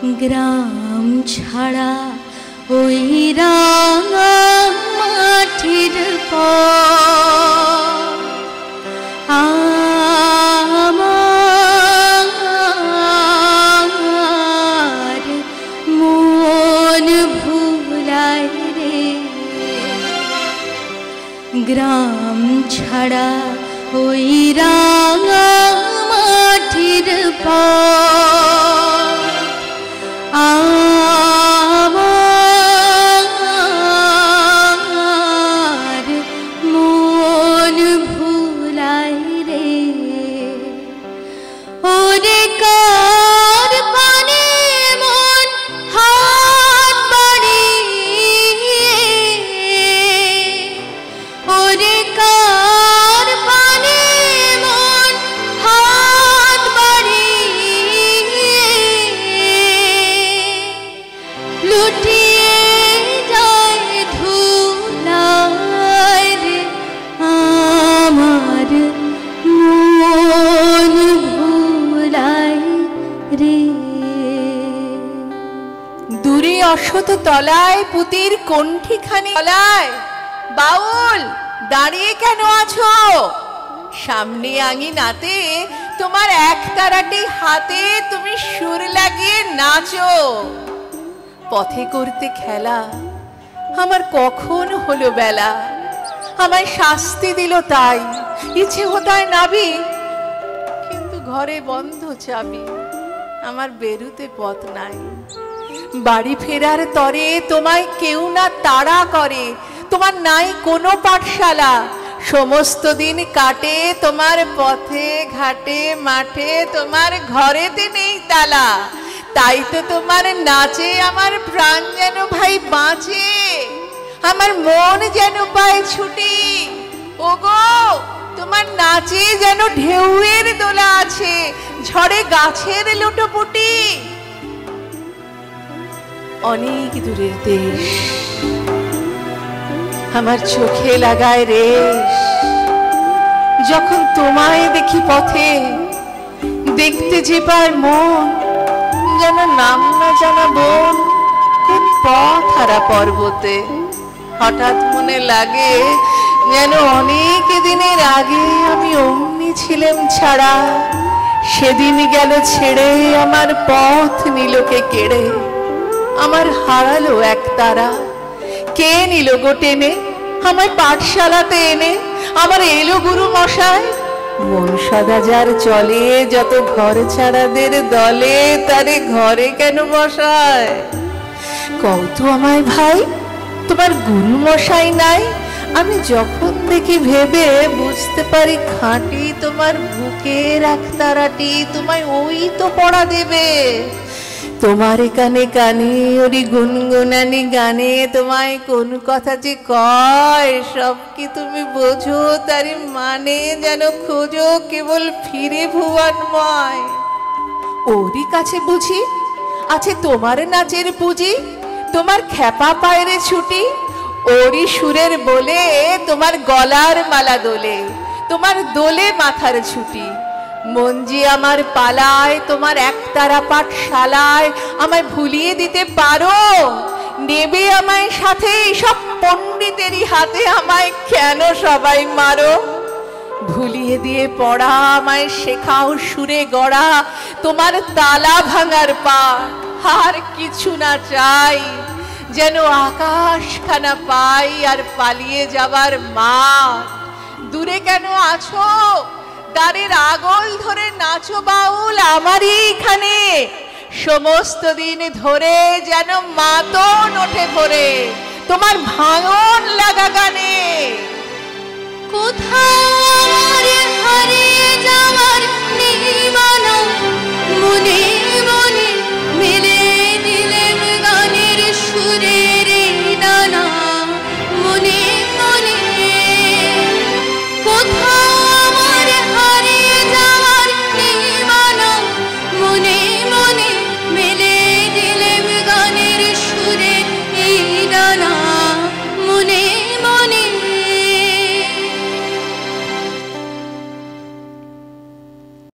গ্রাম ছাড়া ওই রাঙা মাটির পথ আমার মন ভুলায় রে। গ্রাম ছাড়া ওই রাঙা মাটির পথ আমার মন ভুলায় রে। ওরে কার পানে মন হাত বাড়িয়ে, ওরে কার পানে মন হাত বাড়িয়ে লুটিয়ে যায় ধুলায় রে। আমার মন ভুলায় রে। দূরে অশ্বত তলায় পুতির কণ্ঠিখানি তলায় বাউল দাঁড়িয়ে কেন আছো? সামনে আঙিনাতে তোমার একতারাটি হাতে তুমি সুর লাগিয়ে নাচো। পথে করতে খেলা আমার কখন হলো বেলা, আমায় শাস্তি দিল তাই ইচ্ছে হতায় নাবি, কিন্তু ঘরে বন্ধ চাবি, আমার বেরুতে পথ নাই। বাড়ি ফেরার তরে তোমায় কেউ না তাড়া করে, তোমার নাই কোনো পাঠশালা, সমস্ত দিন কাটে তোমার পথে ঘাটে মাঠে, তোমার ঘরেতে নেই তালা। তাই তো তোমার নাচে আমার প্রাণ যেন ভাই বাঁচে, আমার মন যেন পায় ছুটি। ওগো তোমার নাচে যেন ঢেউয়ের দোলা আছে, ঝড়ে গাছের লুটোপুটি। অনেক দূরের দেশ আমার চোখে লাগায় রেশ, যখন তোমায় দেখি পথে দেখতে যেবার মন যেন নাম না জানা বন কোন পথ হারা পর্বতে। হঠাৎ মনে লাগে যেন অনেক দিনের আগে আমি অমনি ছিলাম ছাড়া, সেদিন গেল ছেড়ে আমার পথ নিলকে কেড়ে। আমার হারালো এক তারা, কে নিল গো টেনে আমায় পাঠশালাতে এনে। আমার এলো গুরু মশাই, মন সদা যার চলে যত ঘর ছাড়াদের দলে, তারে ঘরে কেন বসায়? কত আমায় ভাই তোমার গুরু মশাই নাই? আমি যখন দেখি ভেবে বুঝতে পারি খাঁটি তোমার বুকের একতারাটি তোমায় ওই তো পড়া দেবে। তোমার কানে কানে ওরি গুনগুনানি গানে তোমায় কোন কথা যে কয় সব কি তুমি বোঝো? তারি মানে যেন খোঁজো কেবল ফিরে ভুবনময়। ওরই কাছে বুঝি আছে তোমার নাচের পুঁজি, তোমার খেপা পায়রে ছুটি। ওরই সুরের বলে তোমার গলার মালা দোলে, তোমার দোলে মাথার ছুটি। মন যে আমার পালায় তোমার একতারা পাঠশালায়, আমায় ভুলিয়ে দিতে পারো? নেবে আমায় সাথে সব পণ্ডিতেরই হাতে, আমায় কেন সবাই মারো? ভুলিয়ে দিয়ে পড়া আমায় শেখাও সুরে গড়া, তোমার তালা ভাঙার পার। আর কিছু না চাই, যেন আকাশখানা পাই আর পালিয়ে যাবার মা। দূরে কেন আছো? দ্বারের আগল ধরে নাচো বাউল আমারই এখানে, সমস্ত দিন ধরে যেন মাতন ওঠে ভরে তোমার ভাঙন লাগা গানে। কোথায় হারিয়ে যাওয়ার নির্মাণ